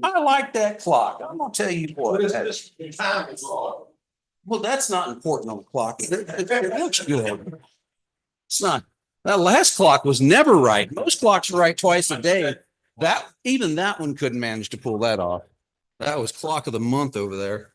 I like that clock. I'm gonna tell you what. What is this? The time is wrong. Well, that's not important on the clock. It looks good. It's not. That last clock was never right. Most clocks are right twice a day. Even that one couldn't manage to pull that off. That was clock of the month over there.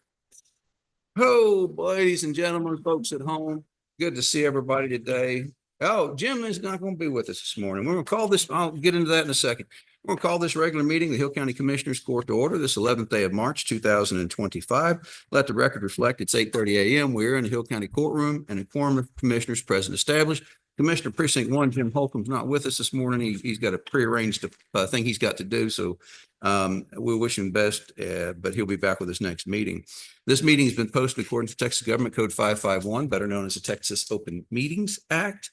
Oh, ladies and gentlemen, folks at home, good to see everybody today. Oh, Jim is not going to be with us this morning. We're going to call this, I'll get into that in a second. We're going to call this regular meeting, the Hill County Commissioners Court to order this 11th day of March, 2025. Let the record reflect it's 8:30 a.m. We're in the Hill County courtroom and a quorum of commissioners present established. Commissioner Precinct 1, Jim Holcomb's not with us this morning. He's got a prearranged thing he's got to do. So we wish him best, but he'll be back with us next meeting. This meeting has been posted according to Texas Government Code 551, better known as the Texas Open Meetings Act.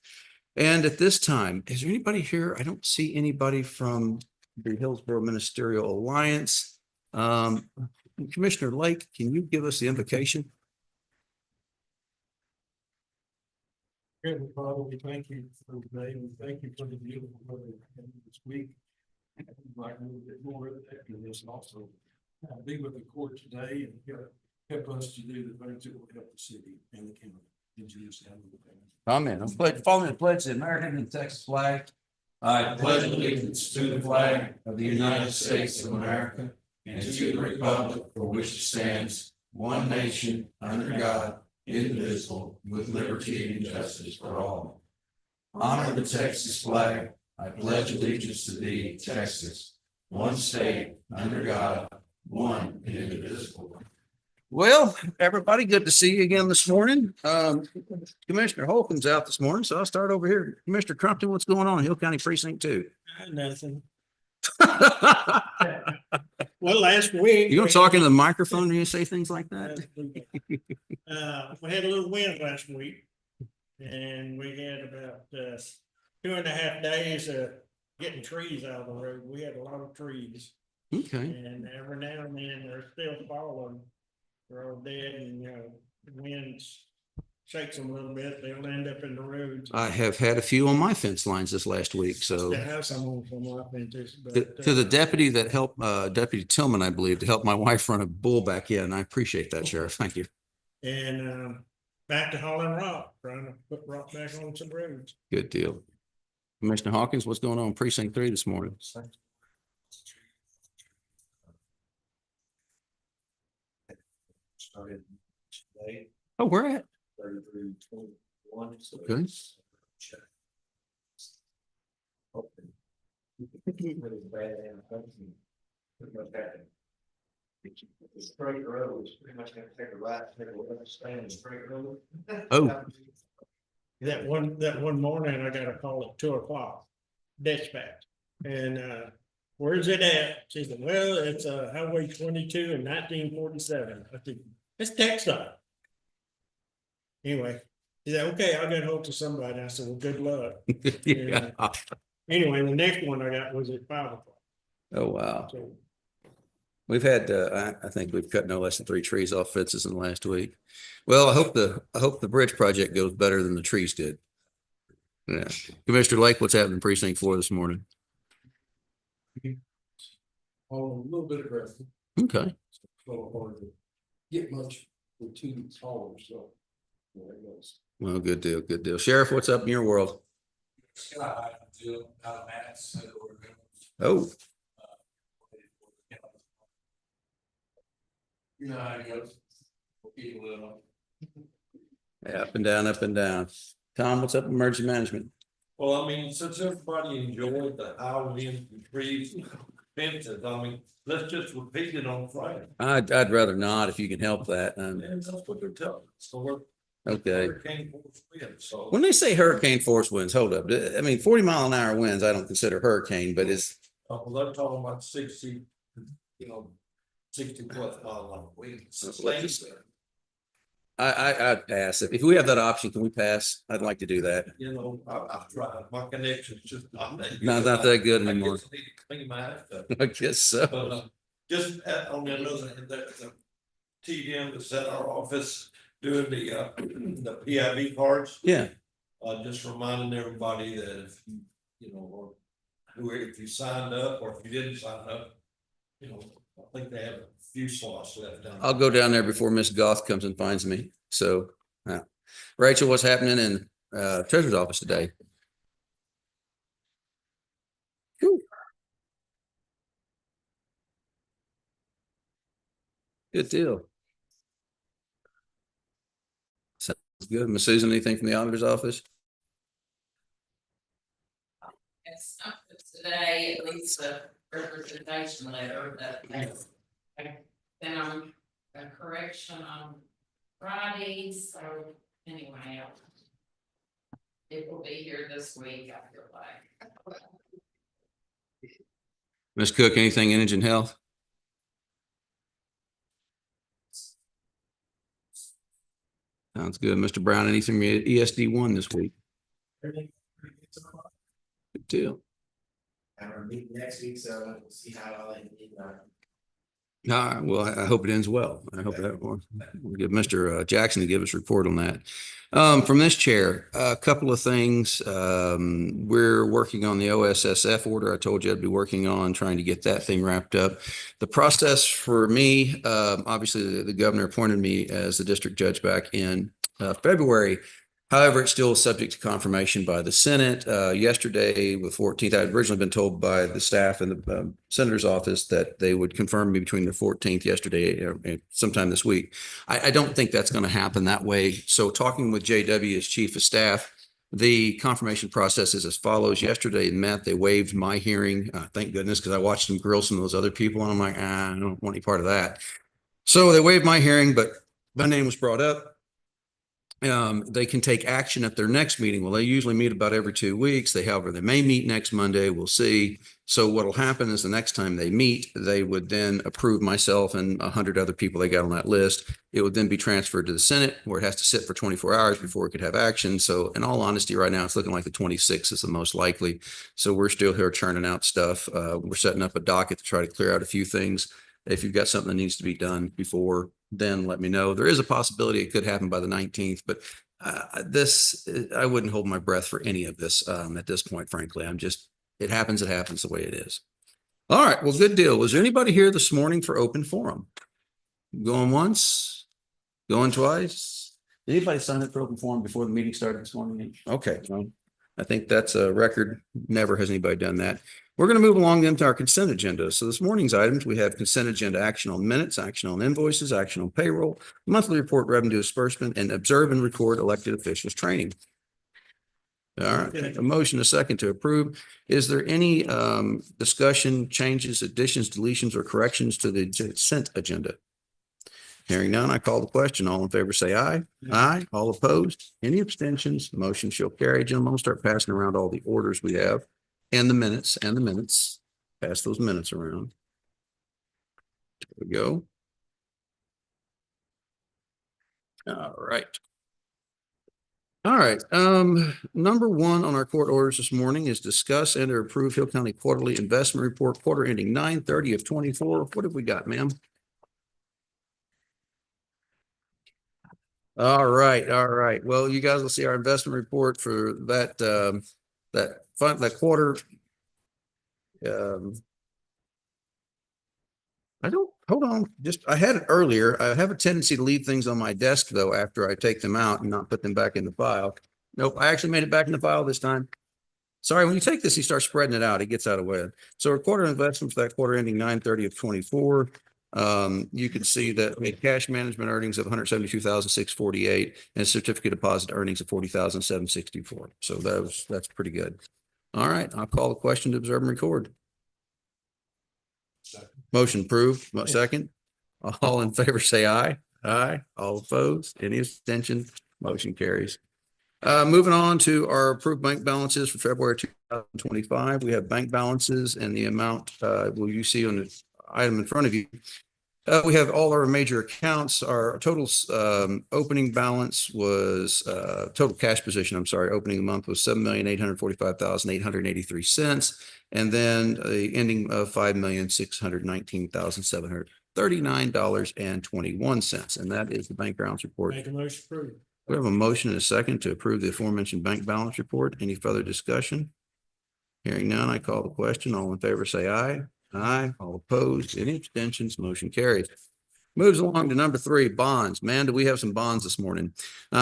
And at this time, is there anybody here? I don't see anybody from the Hillsborough Ministerial Alliance. Commissioner Lake, can you give us the invocation? Heavenly Father, we thank you for today, and we thank you for the beautiful weather this week. I'd like a little bit more after this also. Be with the court today and help us to do the things that will help the city and the county. In Jesus' name. Amen. Following the pledge, the American and Texas flag. I pledge allegiance to the flag of the United States of America and to the republic for which it stands, one nation, under God, indivisible, with liberty and justice for all. Honor the Texas flag. I pledge allegiance to thee, Texas, one state, under God, one and indivisible. Well, everybody, good to see you again this morning. Commissioner Holcomb's out this morning, so I'll start over here. Commissioner Crumpton, what's going on in Hill County Precinct 2? Nothing. Well, last week. You don't talk into the microphone when you say things like that? We had a little wind last week. And we had about 2.5 days of getting trees out of the road. We had a lot of trees. Okay. And every now and then they're still falling. They're all dead and, the winds shakes them a little bit. They'll end up in the roads. I have had a few on my fence lines this last week, so. They have some on from my fences, but, To the deputy that helped, Deputy Tillman, I believe, to help my wife run a bull back in. I appreciate that, Sheriff. Thank you. And back to hauling rock, trying to put rock back on some roads. Good deal. Commissioner Hawkins, what's going on in Precinct 3 this morning? Started today, Oh, where at? 3321. So Okay. check. Really bad and pretty much happened. The straight road is pretty much gonna take a right, take a left, stay in the straight road. Oh. That one morning, I got a call at 2:00, dispatch, and where's it at? She said, well, it's Highway 22 and 1947. I think it's TxDOT. Anyway, he said, okay, I'll get hold to somebody. I said, well, good luck. Yeah. Anyway, the next one I got was at 5:00. Oh, wow. So We've had, I think we've cut no less than 3 trees off fences in the last week. Well, I hope the bridge project goes better than the trees did. Yeah. Commissioner Lake, what's happening in Precinct 4 this morning? Oh, a little bit aggressive, Okay. so hard to get much with 2 hours, so. There it goes. Well, good deal. Good deal. Sheriff, what's up in your world? Oh, You know how it goes. yeah, up and down, up and down. Tom, what's up in emergency management? Well, I mean, since everybody enjoyed the Halloween trees, fences, I mean, let's just repeat it on Friday. I'd rather not if you can help that. And that's what they're telling us. So we're Okay. hurricane force wind, so. When they say hurricane force winds, hold up. I mean, 40-mile-an-hour winds, I don't consider hurricane, but it's, Well, they're talking about 60, 60+ mile winds. I'd pass. If we have that option, can we pass? I'd like to do that. I've tried, my connection's just not that. Not that good anymore. I guess I need to clean my house up. I guess so. But just on the other hand, the TDM that's at our office doing the PIV cards. Yeah. Just reminding everybody that if you know, or if you signed up or if you didn't sign up, think they have a few slots left down. I'll go down there before Miss Goth comes and finds me. So, Rachel, what's happening in treasurer's office today? Whew. Good deal. Sounds good. Miss Susan, anything from the auditor's office? It's not for today, at least the representation letter that then I'm a correction on Friday, so anyway. It will be here this week, I feel like. Miss Cook, anything Indigent Health? Sounds good. Mr. Brown, anything from ESD one this week? Good deal. And we're meeting next week, so we'll see how all that. All right, well, I hope it ends well. I hope that we'll get Mr. Jackson to give us a report on that. From this chair, a couple of things. We're working on the OSSF order. I told you I'd be working on trying to get that thing wrapped up. The process for me, obviously the governor appointed me as the district judge back in February. However, it's still subject to confirmation by the Senate. Yesterday, the 14th, I had originally been told by the staff in the senator's office that they would confirm me between the 14th yesterday or sometime this week. I don't think that's going to happen that way. So talking with JW as chief of staff, the confirmation process is as follows. Yesterday it met, they waived my hearing. Thank goodness, because I watched them grill some of those other people and I'm like, I don't want any part of that. So they waived my hearing, but my name was brought up. They can take action at their next meeting. Well, they usually meet about every 2 weeks. They may meet next Monday. We'll see. So what'll happen is the next time they meet, they would then approve myself and 100 other people they got on that list. It would then be transferred to the Senate where it has to sit for 24 hours before it could have action. So in all honesty, right now, it's looking like the 26th is the most likely. So we're still here churning out stuff. We're setting up a docket to try to clear out a few things. If you've got something that needs to be done before then, let me know. There is a possibility it could happen by the 19th, but I wouldn't hold my breath for any of this at this point, frankly. It happens the way it is. All right, well, good deal. Was there anybody here this morning for open forum? Going once, going twice? Anybody sign up for open forum before the meeting started this morning? Okay, well, I think that's a record. Never has anybody done that. We're going to move along then to our consent agenda. So this morning's items, we have consent agenda action on minutes, action on invoices, action on payroll, monthly report revenue disbursement, and observe and record elected officials training. All right, a motion, a second to approve. Is there any discussion, changes, additions, deletions, or corrections to the consent agenda? Hearing none, I call the question. All in favor, say aye. Aye. All opposed? Any abstentions? Motion shall carry. Gentlemen, I'm gonna start passing around all the orders we have and the minutes. Pass those minutes around. There we go. All right. All right. Number one on our court orders this morning is discuss and or approve Hill County Quarterly Investment Report, quarter ending 9/30 of 24. What have we got, ma'am? All right. All right. Well, you guys will see our investment report for that, that quarter. Hold on. I had it earlier. I have a tendency to leave things on my desk though, after I take them out and not put them back in the file. Nope. I actually made it back in the file this time. Sorry, when you take this, you start spreading it out. It gets out of the way. So our quarter investment for that quarter ending 9/30 of 24. You can see that we had cash management earnings of 172,648 and certificate deposit earnings of 40,764. So that's pretty good. All right, I'll call the question to observe and record. Motion approved. Second. All in favor, say aye. Aye. All opposed? Any abstention? Motion carries. Moving on to our approved bank balances for February 2025. We have bank balances and the amount, will you see on the item in front of you. We have all our major accounts. Our total opening balance was total cash position. I'm sorry, opening the month was $7,845,883, and then the ending of $5,619,739.21, and that is the bank balance report. Make a motion approved. We have a motion and a second to approve the aforementioned bank balance report. Any further discussion? Hearing none, I call the question. All in favor, say aye. Aye. All opposed, any abstentions, motion carries. Moves along to number 3, bonds. Man, do we have some bonds this morning?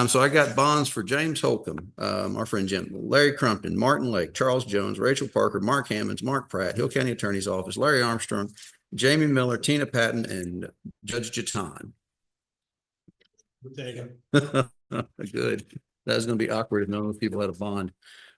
So I got bonds for James Holcomb, our friend Jim, Larry Crumpton, Martin Lake, Charles Jones, Rachel Parker, Mark Hammonds, Mark Pratt, Hill County Attorney's Office, Larry Armstrong, Jamie Miller, Tina Patton, and Judge Jatan. We'll take it. Good. That's going to be awkward if none of those people had a bond.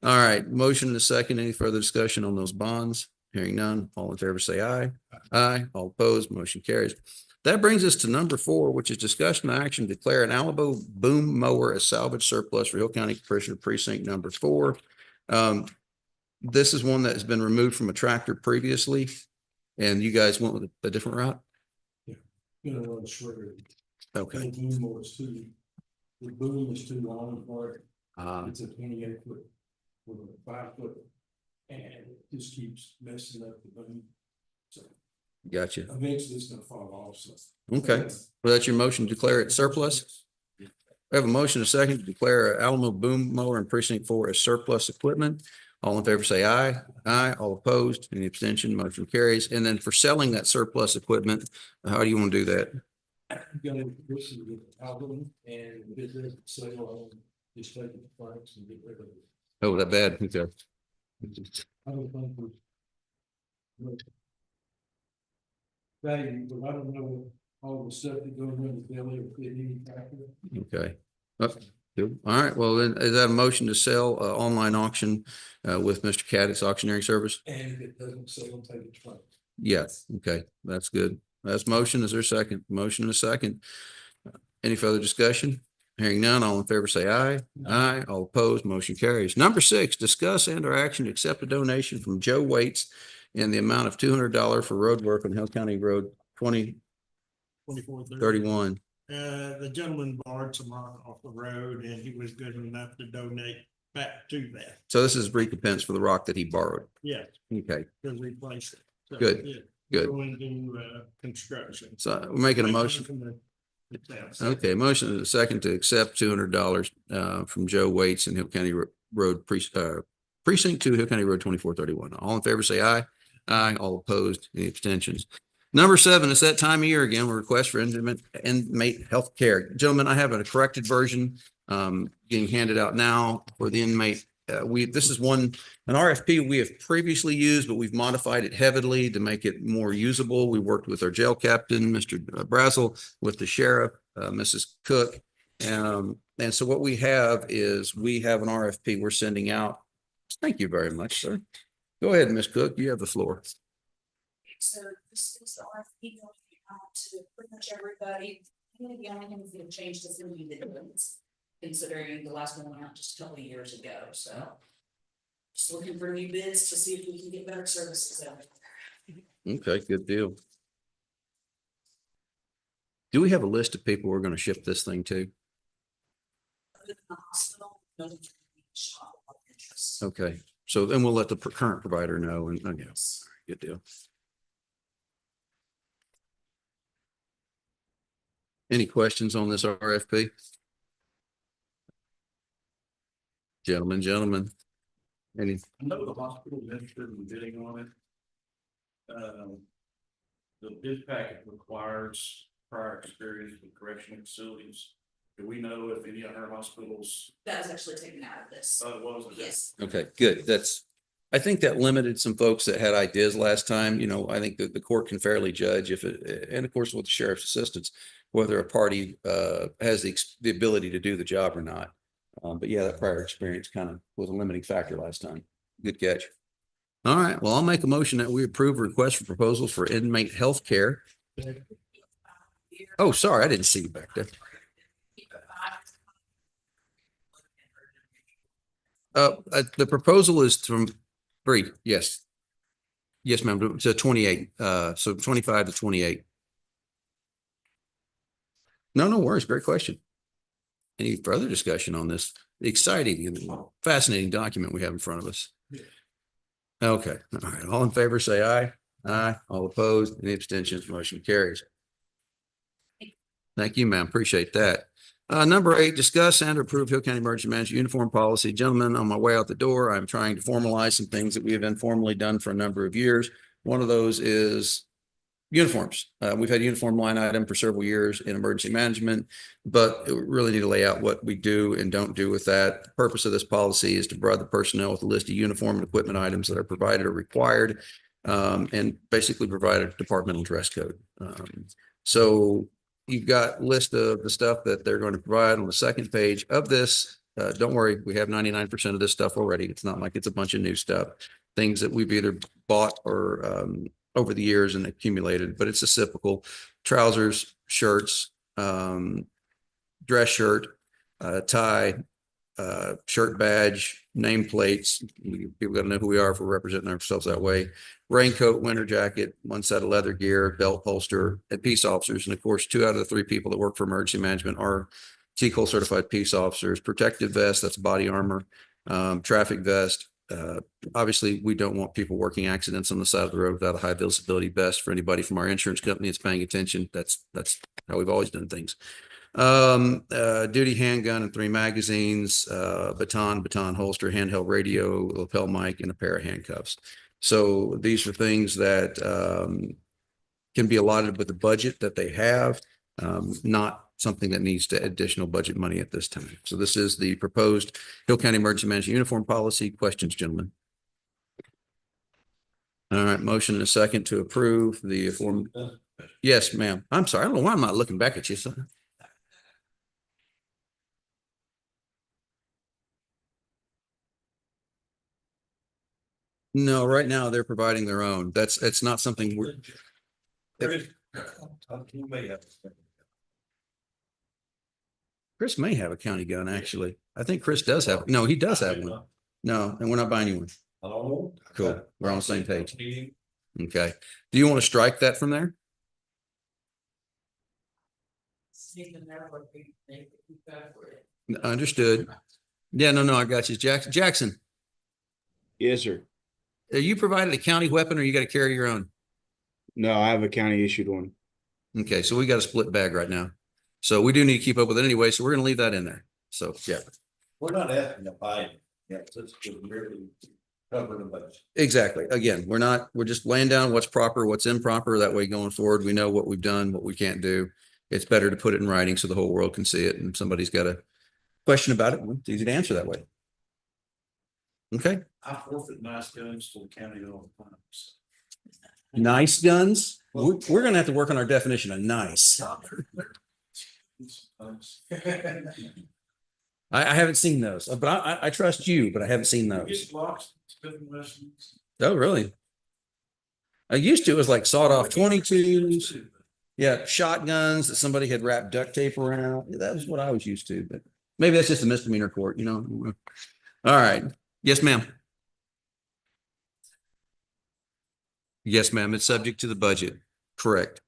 All right, motion and a second. Any further discussion on those bonds? Hearing none. All in favor, say aye. Aye. All opposed, motion carries. That brings us to number 4, which is discussion and action to declare an Alamo boom mower as salvage surplus for Hill County Commissioner Precinct number 4. This is one that has been removed from a tractor previously, and you guys went with a different route? Gonna run shredder. Okay. The boom was too, the boom is too long for it. It's a 28-foot with a 5-foot. And it just keeps messing up the boom. So Gotcha. eventually it's gonna fall off. So. Okay. Well, that's your motion to declare it surplus? We have a motion, a second, to declare Alamo boom mower in precinct 4 as surplus equipment. All in favor, say aye. Aye. All opposed, any abstention, motion carries. And then for selling that surplus equipment, how do you want to do that? Gonna this is the album and this is sale on just take the parts and get rid of it. Oh, that bad. Okay. I don't think we. Value, but I don't know what all the stuff that goes in the belly of any tractor. Okay. Good. All right. Well, then is that a motion to sell online auction with Mr. Caddick's auctioneering service? And if it doesn't sell, take it to. Yes. Okay. That's good. That's motion. Is there a second? Motion and a second. Any further discussion? Hearing none, all in favor say aye. Aye. All opposed, motion carries. Number 6, discuss and or action to accept a donation from Joe Waits in the amount of $200 for road work on Hill County Road 2031. The gentleman borrowed some rock off the road and he was good enough to donate back to that. So this is recompense for the rock that he borrowed. Yes, Okay, to replace it. So, Good, yeah, good. Go into construction. So we're making a motion. Okay, motion and a second to accept $200 from Joe Waits in Hill County Road Precinct 2, Hill County Road 2431. All in favor, say aye. Aye. All opposed, any abstentions? Number 7, it's that time of year again, we request for inmate health care. Gentlemen, I have a corrected version getting handed out now for the inmate. This is an RFP we have previously used, but we've modified it heavily to make it more usable. We worked with our jail captain, Mr. Brazel, with the sheriff, Mrs. Cook. And so what we have is we have an RFP we're sending out. Thank you very much, sir. Go ahead, Ms. Cook, you have the floor. So this is the RFP going out to pretty much everybody. And again, I think we've changed this in the difference, considering the last one went out just a couple of years ago, so. Just looking for new bids to see if we can get better services out there. Okay, good deal. Do we have a list of people we're going to ship this thing to? Other than the hospital, nothing can be shot of interest. Okay, so then we'll let the current provider know and, yes, good deal. Any questions on this RFP? Gentlemen, any? I know the hospital is interested in bidding on it. The bid packet requires prior experience with correctional facilities. Do we know if any other hospitals? That was actually taken out of this. Was it? Yes. Okay, good. I think that limited some folks that had ideas last time. You know, I think that the court can fairly judge if it, and of course with the sheriff's assistance, whether a party has the ability to do the job or not. But yeah, that prior experience kind of was a limiting factor last time. Good catch. All right, well, I'll make a motion that we approve a request for proposals for inmate health care. Oh, sorry, I didn't see you back there. The proposal is from 3, yes. Yes, ma'am, to 28, so 25 to 28. No worries, great question. Any further discussion on this exciting and fascinating document we have in front of us? Okay, all right, all in favor, say aye. Aye, all opposed, any abstentions, motion carries. Thank you, ma'am, appreciate that. Number 8, discuss and approve Hill County Emergency Management Uniform Policy. Gentlemen, on my way out the door, I'm trying to formalize some things that we have informally done for a number of years. One of those is uniforms. We've had uniform line item for several years in emergency management, but we really need to lay out what we do and don't do with that. The purpose of this policy is to provide the personnel with a list of uniform and equipment items that are provided or required, and basically provide a departmental dress code. So you've got list of the stuff that they're going to provide on the second page of this. Don't worry, we have 99% of this stuff already. It's not like it's a bunch of new stuff, things that we've either bought or over the years and accumulated, but it's a typical trousers, shirts, dress shirt, tie, shirt badge, nameplates. People got to know who we are if we're representing ourselves that way. Raincoat, winter jacket, one set of leather gear, belt holster, and peace officers. And of course, 2 out of the 3 people that work for emergency management are TCOL certified peace officers. Protective vest, that's body armor, traffic vest. Obviously, we don't want people working accidents on the side of the road without a high visibility vest. For anybody from our insurance company that's paying attention, that's how we've always done things. Duty handgun and 3 magazines, baton holster, handheld radio, lapel mic, and a pair of handcuffs. So these are things that can be allotted with the budget that they have, not something that needs additional budget money at this time. So this is the proposed Hill County Emergency Management Uniform Policy. Questions, gentlemen? All right, motion and a second to approve the form. Yes, ma'am. I'm sorry. I don't know why I'm not looking back at you, son. No, right now they're providing their own. It's not something we're. You may have. Chris may have a county gun, actually. I think Chris does have, no, he does have one. No, and we're not buying you one. I don't know. Cool. We're on the same page. Okay. Do you want to strike that from there? Understood. Yeah, no, I got you. Jackson, Yes, sir. are you provided a county weapon or you got to carry your own? No, I have a county issued one. Okay, so we got a split bag right now. So we do need to keep up with it anyway, so we're gonna leave that in there. So, yeah, We're not asking to buy it. Yeah, it's just really cover the budget. exactly. Again, we're just laying down what's proper, what's improper. That way going forward, we know what we've done, what we can't do. It's better to put it in writing so the whole world can see it, and if somebody's got a question about it, it's easy to answer that way. Okay, I forfeit nice guns to the county all the time. nice guns. We're gonna have to work on our definition of nice. I haven't seen those, but I trust you, but I haven't seen those. Oh, really? I used to, it was like sawed off 22s. Yeah, shotguns that somebody had wrapped duct tape around. That was what I was used to, but maybe that's just a misdemeanor court, you know? All right. Yes, ma'am. Yes, ma'am. It's subject to the budget. Correct.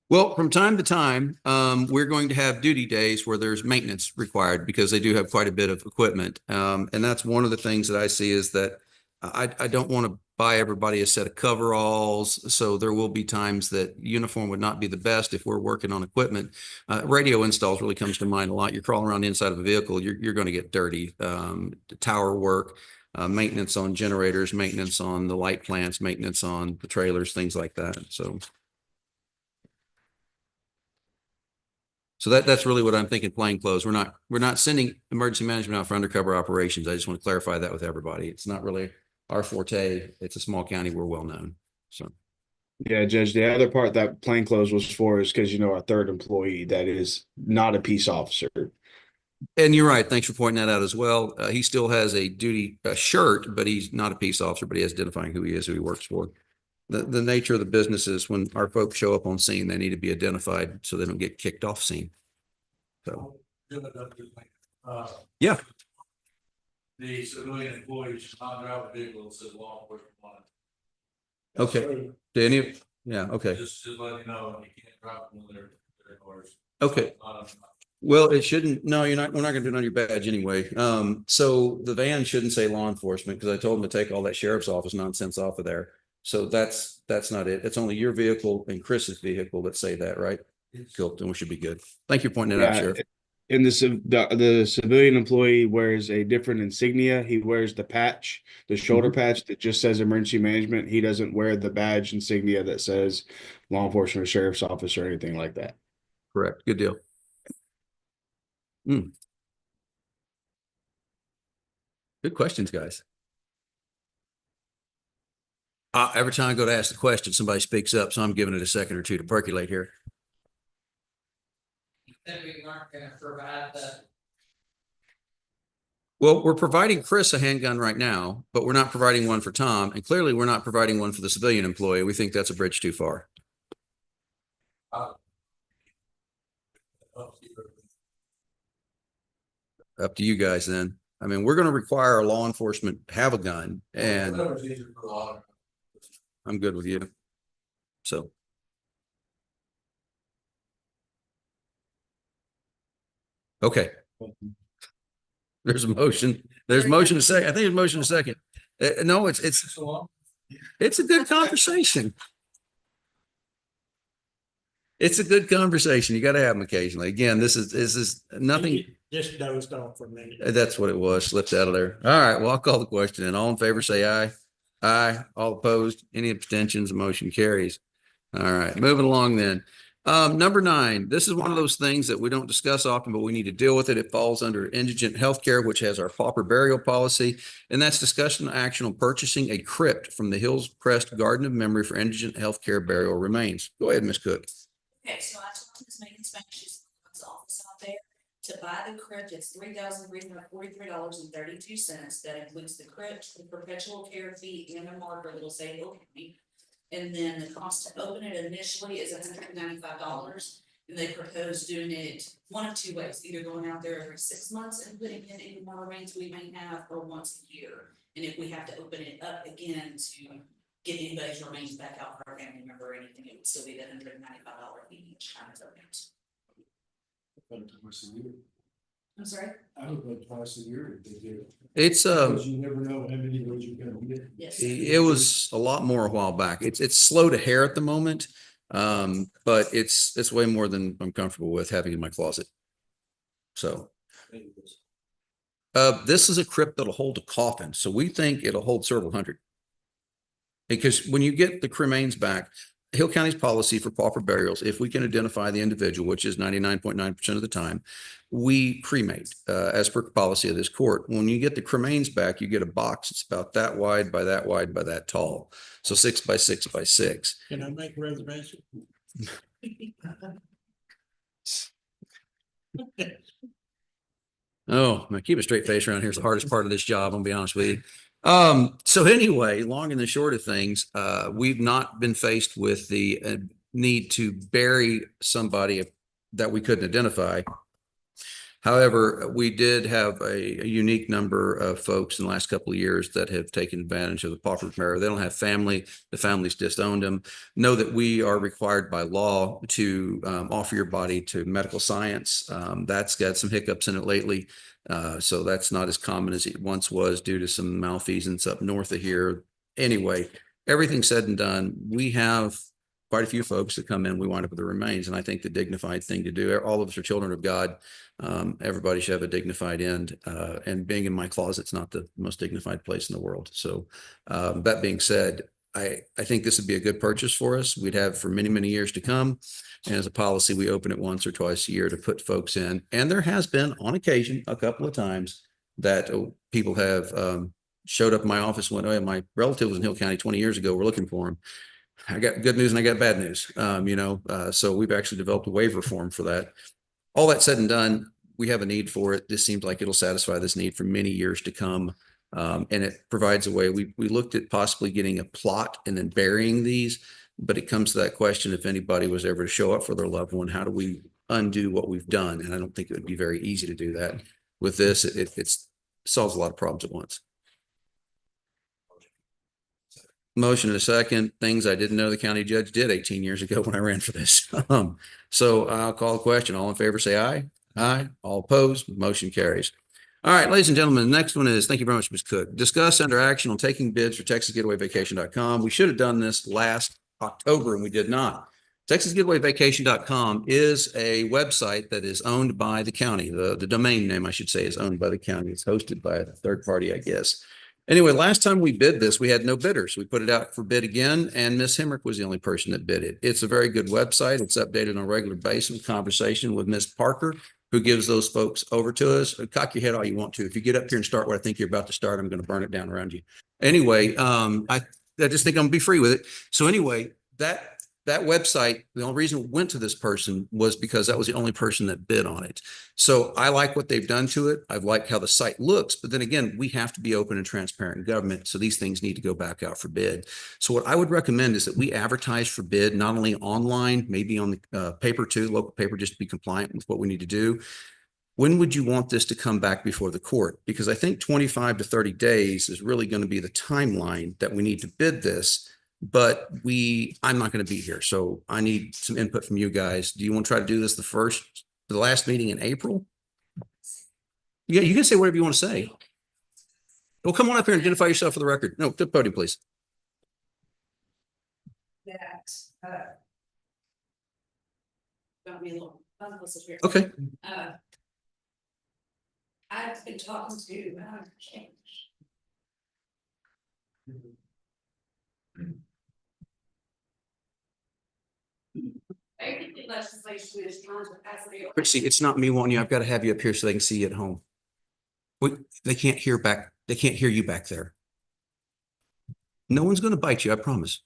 Well, from time to time, we're going to have duty days where there's maintenance required because they do have quite a bit of equipment. And that's one of the things that I see is that I don't want to buy everybody a set of coveralls. So there will be times that uniform would not be the best if we're working on equipment. Radio installs really comes to mind a lot. You're crawling around the inside of a vehicle, you're going to get dirty. Tower work, maintenance on generators, maintenance on the light plants, maintenance on the trailers, things like that. So that's really what I'm thinking, plain clothes. We're not sending emergency management out for undercover operations. I just want to clarify that with everybody. It's not really our forte. It's a small county. We're well known. So. Yeah, Judge, the other part that plainclothes was for is because, our third employee that is not a peace officer. And you're right. Thanks for pointing that out as well. He still has a duty shirt, but he's not a peace officer, but he is identifying who he is, who he works for. The nature of the business is when our folks show up on scene, they need to be identified so they don't get kicked off scene. So. Yeah. The civilian employees should not drive a vehicle that says law enforcement. Okay. Do any, yeah, okay. Just let you know, you can't drive them when they're cars. Okay. Well, it shouldn't, no, we're not gonna do it on your badge anyway. So the van shouldn't say law enforcement because I told them to take all that sheriff's office nonsense off of there. So that's not it. It's only your vehicle and Chris's vehicle that say that, right? Cool, then we should be good. Thank you for pointing it out, Sheriff. in the civilian employee wears a different insignia. He wears the patch, the shoulder patch that just says emergency management. He doesn't wear the badge insignia that says law enforcement or sheriff's office or anything like that. Correct. Good deal. Good questions, guys. Every time I go to ask the question, somebody speaks up, so I'm giving it a second or two to percolate here. That we weren't gonna provide the, Well, we're providing Chris a handgun right now, but we're not providing one for Tom, and clearly we're not providing one for the civilian employee. We think that's a bridge too far. Up to you guys then. I mean, we're going to require our law enforcement have a gun, and I'm good with you. So. Okay. There's a motion. There's motion to second. I think there's motion to second. No, it's a good conversation. It's a good conversation. You got to have them occasionally. Again, this is nothing. Just dozed off for a minute. That's what it was. Slipped out of there. All right. Well, I'll call the question. And all in favor, say aye. Aye. All opposed. Any abstentions? The motion carries. All right. Moving along then. Number 9, this is one of those things that we don't discuss often, but we need to deal with it. It falls under indigent healthcare, which has our pauper burial policy. And that's discussion and action on purchasing a crypt from the Hillcrest Garden of Memory for indigent healthcare burial remains. Go ahead, Ms. Cook. Okay, so I talked to Ms. Megan Spank, she's in the office out there. To buy the crypt, it's $3,343.32. That includes the crypt, the perpetual care fee, and a marker that'll say Hill County. And then the cost to open it initially is $195. And they propose doing it one of two ways, either going out there every 6 months and putting in any more remains we may have, or once a year. And if we have to open it up again to get anybody's remains back out for our family member or anything, it would still be the $195 fee each time it's opened. I'm sorry? I would go twice a year if they did it. It's Because you never know how many of those you're gonna get. Yes. it was a lot more a while back. It's slow to hair at the moment. But it's way more than I'm comfortable with having in my closet. So this is a crypt that'll hold a coffin. So we think it'll hold several hundred. Because when you get the cremains back, Hill County's policy for pauper burials, if we can identify the individual, which is 99.9% of the time, we cremate as per policy of this court. When you get the cremains back, you get a box. It's about that wide by that wide by that tall. So 6 by 6 by 6. Can I make a reservation? Oh, man, keep a straight face around here is the hardest part of this job. I'm gonna be honest with you. So anyway, long and the short of things, we've not been faced with the need to bury somebody that we couldn't identify. However, we did have a unique number of folks in the last couple of years that have taken advantage of the pauper burial. They don't have family. The families disowned them. Know that we are required by law to offer your body to medical science. That's got some hiccups in it lately. So that's not as common as it once was due to some malfeasance up north of here. Anyway, everything said and done, we have quite a few folks that come in, we wind up with the remains. And I think the dignified thing to do, all of us are children of God. Everybody should have a dignified end. And being in my closet's not the most dignified place in the world. So that being said, I think this would be a good purchase for us. We'd have for many, many years to come. And as a policy, we open it once or twice a year to put folks in. And there has been on occasion, a couple of times that people have showed up in my office and went, oh, yeah, my relative was in Hill County 20 years ago. We're looking for him. I got good news and I got bad news. So we've actually developed a waiver form for that. All that said and done, we have a need for it. This seems like it'll satisfy this need for many years to come. And it provides a way. We looked at possibly getting a plot and then burying these, but it comes to that question, if anybody was ever to show up for their loved one, how do we undo what we've done? And I don't think it would be very easy to do that. With this, it solves a lot of problems at once. Motion and a second, things I didn't know the county judge did 18 years ago when I ran for this. So I'll call the question. All in favor, say aye. Aye. All opposed, motion carries. All right, ladies and gentlemen, the next one is, thank you very much, Ms. Cook. Discuss under action on taking bids for TexasGetawayVacation.com. We should have done this last October and we did not. TexasGetawayVacation.com is a website that is owned by the county. The domain name, I should say, is owned by the county. It's hosted by a third party, I guess. Anyway, last time we bid this, we had no bidders. We put it out for bid again, and Miss Hemrick was the only person that bid it. It's a very good website. It's updated on a regular basis, conversation with Miss Parker, who gives those folks over to us. Cock your head all you want to. If you get up here and start what I think you're about to start, I'm going to burn it down around you. Anyway, I just think I'm gonna be free with it. So anyway, that website, the only reason it went to this person was because that was the only person that bid on it. So I like what they've done to it. I like how the site looks, but then again, we have to be open and transparent in government. So these things need to go back out for bid. So what I would recommend is that we advertise for bid, not only online, maybe on the paper too, local paper, just to be compliant with what we need to do. When would you want this to come back before the court? Because I think 25 to 30 days is really going to be the timeline that we need to bid this. But I'm not going to be here, so I need some input from you guys. Do you want to try to do this the last meeting in April? Yeah, you can say whatever you want to say. Well, come on up here and identify yourself for the record. No, to the podium, please. That, got me a little, here. Okay. I've been talking to, Change. Basically, legislation is trying to pass a bill. Chrissy, it's not me wanting you. I've got to have you up here so they can see you at home. They can't hear you back there. No one's going to bite you, I promise.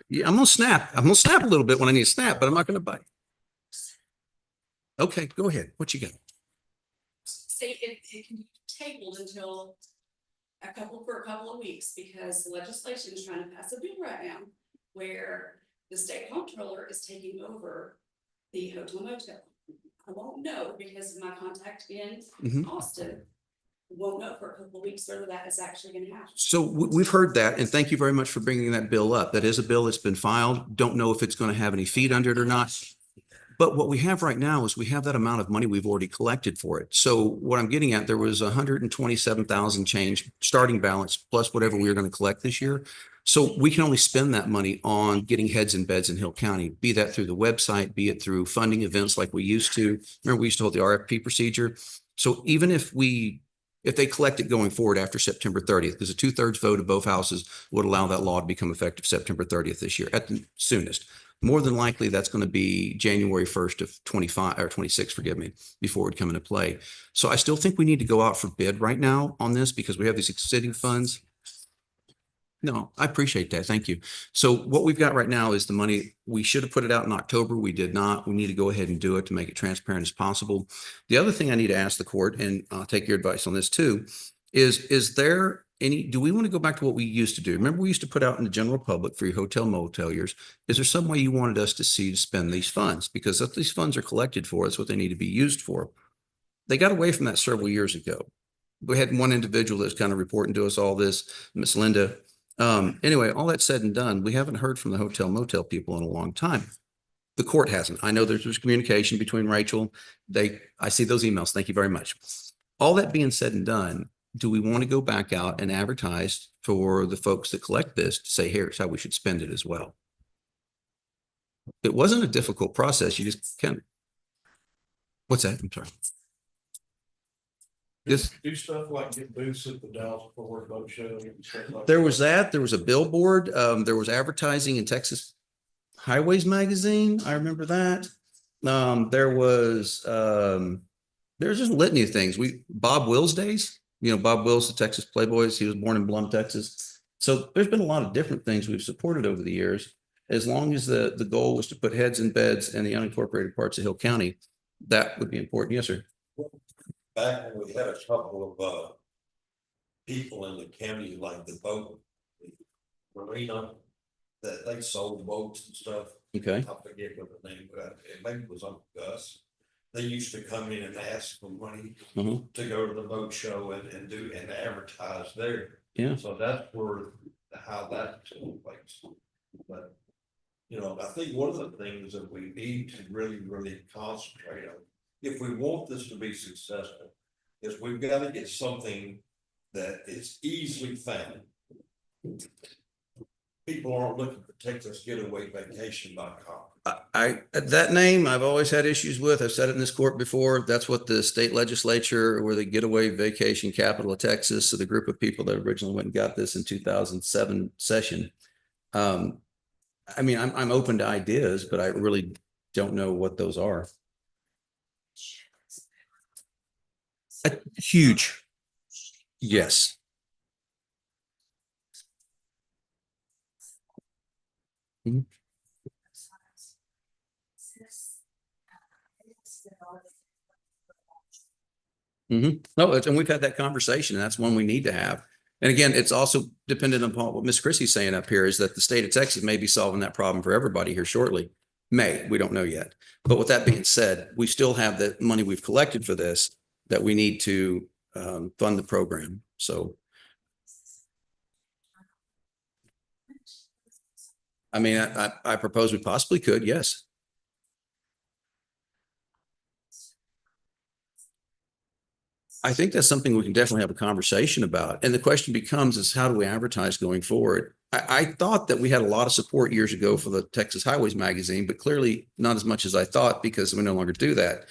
Yeah, I'm going to snap. I'm going to snap a little bit when I need to snap, but I'm not going to bite. Okay, go ahead. What you got? Say it can be tabled until for a couple of weeks because the legislation is trying to pass a bill right now where the state comptroller is taking over the hotel motel. I won't know because of my contact in Austin. Won't know for a couple of weeks whether that is actually going to happen. So we've heard that, and thank you very much for bringing that bill up. That is a bill that's been filed. Don't know if it's going to have any feet under it or not. But what we have right now is we have that amount of money we've already collected for it. So what I'm getting at, there was 127,000 change starting balance plus whatever we were going to collect this year. So we can only spend that money on getting heads in beds in Hill County, be that through the website, be it through funding events like we used to. Remember, we used to hold the RFP procedure. So even if they collect it going forward after September 30th, because a 2/3 vote of both houses would allow that law to become effective September 30th this year at the soonest. More than likely, that's going to be January 1st of 25 or 26, forgive me, before it would come into play. So I still think we need to go out for bid right now on this because we have these existing funds. No, I appreciate that. Thank you. So what we've got right now is the money. We should have put it out in October. We did not. We need to go ahead and do it to make it transparent as possible. The other thing I need to ask the court, and I'll take your advice on this too, is there do we want to go back to what we used to do? Remember, we used to put out in the general public for your hotel moteliers. Is there some way you wanted us to see to spend these funds? Because if these funds are collected for, that's what they need to be used for. They got away from that several years ago. We had one individual that's kind of reporting to us all this, Miss Linda. Anyway, all that said and done, we haven't heard from the hotel motel people in a long time. The court hasn't. I know there's communication between Rachel. I see those emails. Thank you very much. All that being said and done, do we want to go back out and advertise for the folks that collect this to say, here's how we should spend it as well? It wasn't a difficult process. You just can't. What's that? I'm sorry. Do stuff like get booths at the Dallas Fort Worth Boat Show. There was that. There was a billboard. There was advertising in Texas Highways magazine. I remember that. There's just a litany of things. Bob Wills days. Bob Wills, the Texas Playboys. He was born in Blum, Texas. So there's been a lot of different things we've supported over the years. As long as the goal was to put heads in beds in the unincorporated parts of Hill County, that would be important. Yes, sir. Back when we had a couple of people in the county, like the boat marina, that they sold boats and stuff. Okay. I forget what the name of it. Maybe it was Uncle Gus. They used to come in and ask for money to go to the boat show and advertise there. Yeah. So that's how that took place. But I think one of the things that we need to really, really concentrate on, if we want this to be successful, is we've got to get something that is easily found. people aren't looking for Texas getaway vacation.com. That name I've always had issues with. I've said it in this court before. That's what the state legislature or the getaway vacation capital of Texas. So the group of people that originally went and got this in 2007 session. I mean, I'm open to ideas, but I really don't know what those are. Huge. Yes. Mhm. No, and we've had that conversation. And that's one we need to have. And again, it's also dependent upon what Miss Chrissy's saying up here is that the state of Texas may be solving that problem for everybody here shortly. We don't know yet. But with that being said, we still have the money we've collected for this that we need to fund the program. So. I mean, I propose we possibly could, yes. I think that's something we can definitely have a conversation about. And the question becomes is how do we advertise going forward? I thought that we had a lot of support years ago for the Texas Highways magazine, but clearly not as much as I thought because we no longer do that.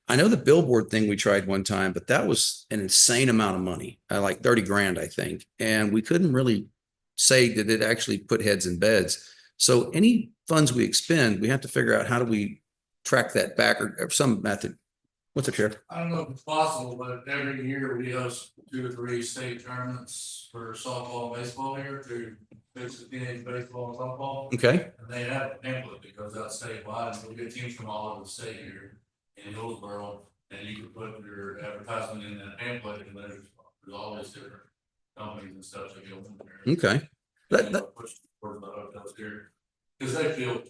I know the billboard thing we tried one time, but that was an insane amount of money, like 30 grand, I think. And we couldn't really say that it actually put heads in beds. So any funds we expend, we have to figure out how do we track that back or some method. What's up, Sheriff? I don't know if it's possible, but every year we host 2 or 3 state tournaments for softball, and baseball here through teenage baseball and softball. Okay. And they have a pamphlet that goes out statewide, and we get teams from all over the state here in Hillsborough. And you can put your advertisement in that pamphlet, and there's always different companies and stuff that go in there. Okay. That push towards the hotels here, because they feel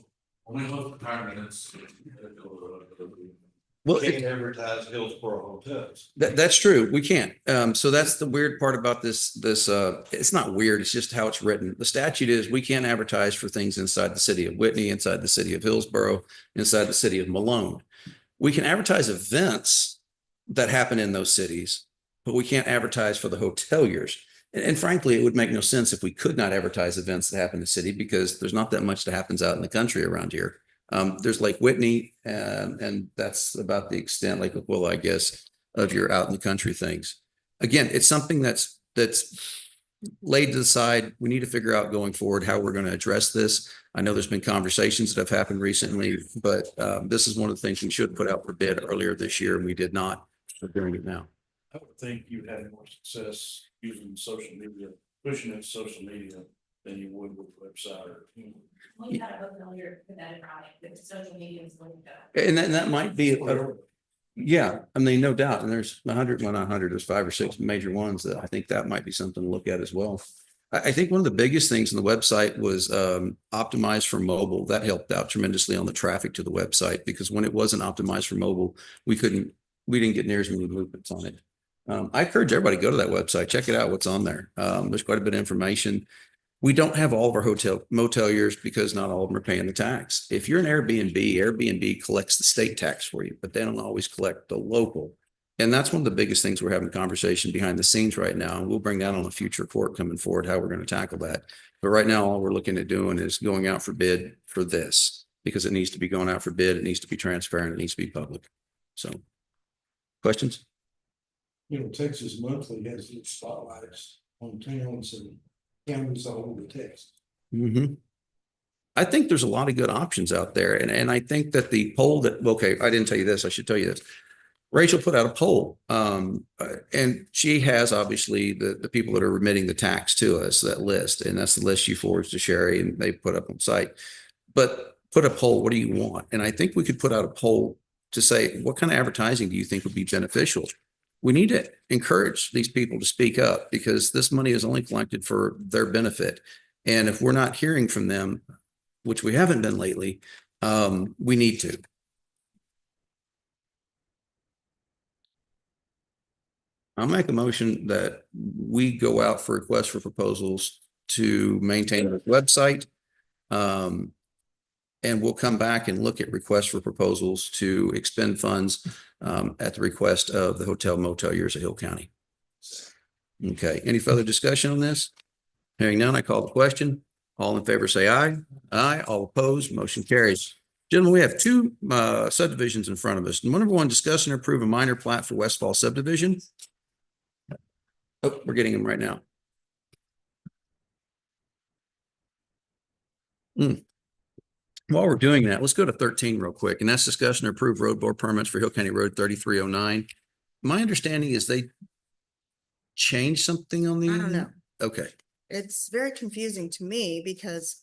when we look at the tournaments, they feel Well, Can't advertise Hillsborough hotels. that's true. We can't. So that's the weird part about this. It's not weird. It's just how it's written. The statute is we can't advertise for things inside the city of Whitney, inside the city of Hillsborough, inside the city of Malone. We can advertise events that happen in those cities, but we can't advertise for the hoteliers. And frankly, it would make no sense if we could not advertise events that happen in the city because there's not that much that happens out in the country around here. There's Lake Whitney, and that's about the extent, Lake Aquila, I guess, of your out in the country things. Again, it's something that's laid to the side. We need to figure out going forward how we're going to address this. I know there's been conversations that have happened recently, but this is one of the things we should put out for bid earlier this year, and we did not. We're doing it now. I would think you'd have more success using social media, pushing it to social media than you would with the website or. We had a familiar with that, right, but social media is going to go. And that might be, yeah, I mean, no doubt. And there's 100, well, not 100, there's 5 or 6 major ones that I think that might be something to look at as well. I think one of the biggest things on the website was optimized for mobile. That helped out tremendously on the traffic to the website because when it wasn't optimized for mobile, we didn't get near as many movements on it. I encourage everybody to go to that website, check it out, what's on there. There's quite a bit of information. We don't have all of our moteliers because not all of them are paying the tax. If you're an Airbnb collects the state tax for you, but they don't always collect the local. And that's one of the biggest things we're having a conversation behind the scenes right now. And we'll bring that on a future court coming forward, how we're going to tackle that. But right now, all we're looking at doing is going out for bid for this because it needs to be going out for bid. It needs to be transparent. It needs to be public. So questions? You know, Texas Monthly has its spotlights on towns and counties all over Texas. Mm-hmm. I think there's a lot of good options out there. And I think that the poll that, okay, I didn't tell you this, I should tell you this. Rachel put out a poll and she has obviously the people that are remitting the tax to us, that list, and that's the list she forwards to Sherry and they put up on site. But put a poll, what do you want? And I think we could put out a poll to say, what kind of advertising do you think would be beneficial? We need to encourage these people to speak up because this money is only collected for their benefit. And if we're not hearing from them, which we haven't been lately, we need to. I'll make a motion that we go out for requests for proposals to maintain the website. And we'll come back and look at requests for proposals to expend funds at the request of the hotel moteliers of Hill County. Okay, any further discussion on this? Hearing none, I call the question. All in favor, say aye. Aye. All opposed, motion carries. Gentlemen, we have two subdivisions in front of us. Number one, discuss and approve a minor plat for Westfall subdivision. Oh, we're getting them right now. While we're doing that, let's go to 13 real quick, and that's discussion and approve road board permits for Hill County Road 3309. My understanding is they changed something on the. I don't know. Okay, It's very confusing to me because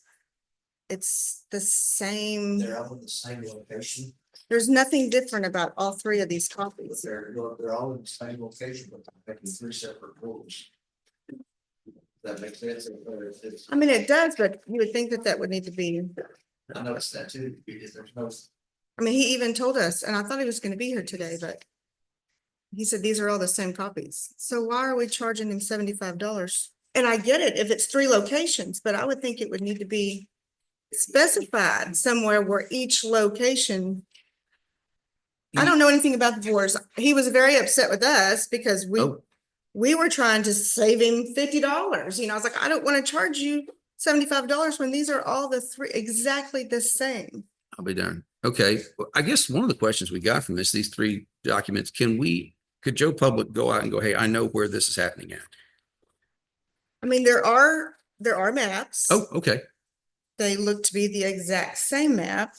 it's the same, They're all in the same location. there's nothing different about all three of these copies. They're all in the same location, but they're making three separate rules. That makes sense. I mean, it does, but you would think that that would need to be, I noticed that too, because there's no. I mean, he even told us, and I thought he was gonna be here today, but he said these are all the same copies. So why are we charging him $75? And I get it if it's three locations, but I would think it would need to be specified somewhere where each location. I don't know anything about the boards. He was very upset with us because Oh. we were trying to save him $50. You know, I was like, I don't want to charge you $75 when these are all the three exactly the same. I'll be darned. Okay, well, I guess one of the questions we got from these three documents, could Joe Public go out and go, hey, I know where this is happening at? I mean, there are maps. Oh, okay. They look to be the exact same map.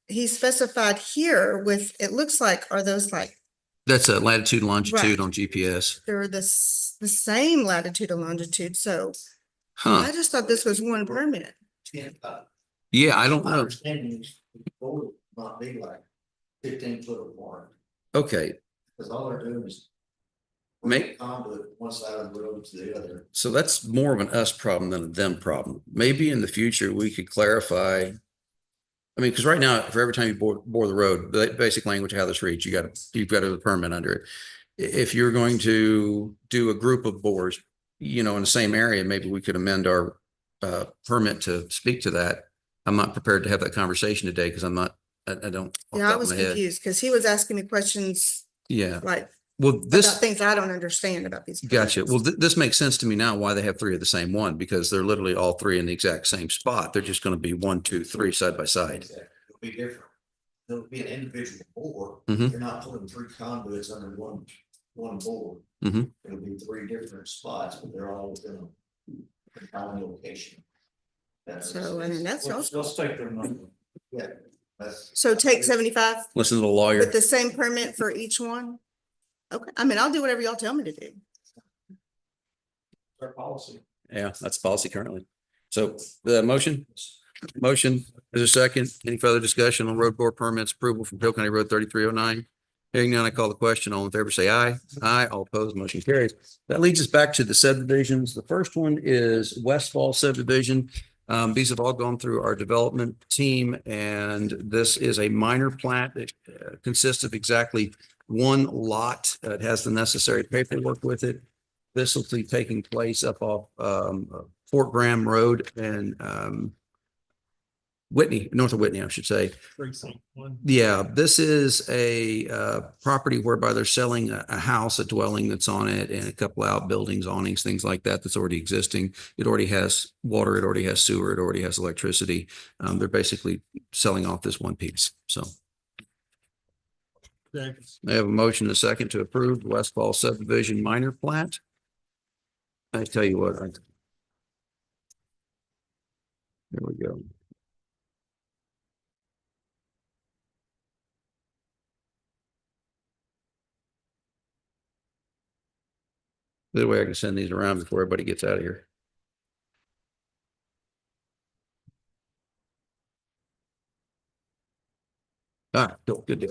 He specified here with, it looks like, are those like, That's a latitude, longitude Right. on GPS. they're the same latitude and longitude. So Huh. I just thought this was one permit. Yeah, I don't My know. understanding is the board might be like 15 foot apart, Okay, because all they're doing is. Make- Conduit one side of the road to the other. so that's more of an us problem than a them problem. Maybe in the future, we could clarify. I mean, because right now, for every time you bore the road, the basic language of how this reads, you've got a permit under it. If you're going to do a group of bores, in the same area, maybe we could amend our permit to speak to that. I'm not prepared to have that conversation today because I don't. off the Yeah, I top of was my head. confused because he was asking me questions Yeah, like well, about this, things I don't understand about these. gotcha. permits. Well, this makes sense to me now why they have three of the same one, because they're literally all three in the exact same spot. They're just going to be 1, 2, 3 side by side. It'll be different. It'll be an individual bore. Mhm. You're not putting three conduits under one board. Mhm. It'll be three different spots, but they're all within a common location. So, I mean, that's, Let's take their number. Yeah. That's. so take 75 Listen to the lawyer. with the same permit for each one? Okay, I mean, I'll do whatever y'all tell me to do. Their policy. Yeah, that's the policy currently. So the motion is a second. Any further discussion on road board permits approval from Hill County Road 3309? Hearing none, I call the question. All in favor, say aye. Aye. All opposed, motion carries. That leads us back to the subdivisions. The first one is Westfall subdivision. These have all gone through our development team, and this is a minor plat that consists of exactly one lot. It has the necessary paperwork with it. This will be taking place up off Fort Graham Road and Whitney, north of Whitney, I should say. Precinct 1. Yeah, this is a property whereby they're selling a house, a dwelling that's on it, and a couple outbuildings, awnings, things like that, that's already existing. It already has water, it already has sewer, it already has electricity. They're basically selling off this one piece. So I have a motion and a second to approve the Westfall subdivision minor plat. I tell you what, there we go. That way I can send these around before everybody gets out of here. All right, good deal.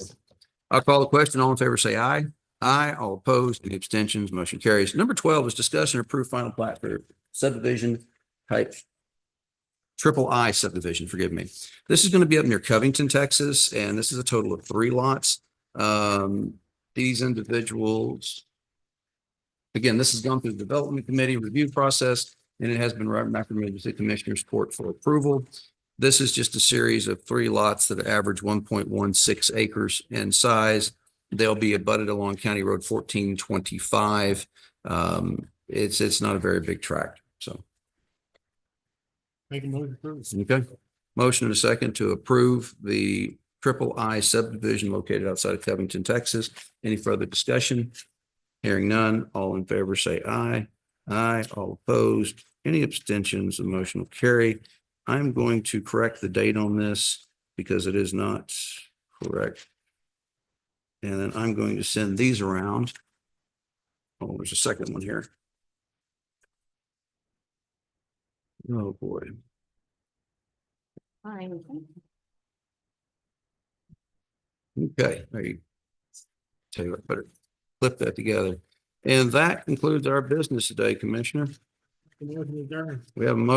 I'll call the question. All in favor, say aye. Aye. All opposed, any abstentions, motion carries. Number 12 is discuss and approve final plat for subdivision type triple I subdivision, forgive me. This is going to be up near Covington, Texas, and this is a total of 3 lots. These individuals, again, this has gone through the development committee review process, and it has been recommended to the commissioners court for approval. This is just a series of 3 lots that average 1.16 acres in size. They'll be abutted along County Road 1425. It's not a very big tract, so. Make a motion to approve. Okay. Motion and a second to approve the Triple I subdivision located outside of Covington, Texas. Any further discussion? Hearing none, all in favor say aye. Aye, all opposed. Any abstentions? The motion will carry. I'm going to correct the date on this because it is not correct. And then I'm going to send these around. Oh, there's a second one here. Oh, boy. Okay, there you. Tell you what, better flip that together. And that concludes our business today, Commissioner. Motion adjourned. We have a motion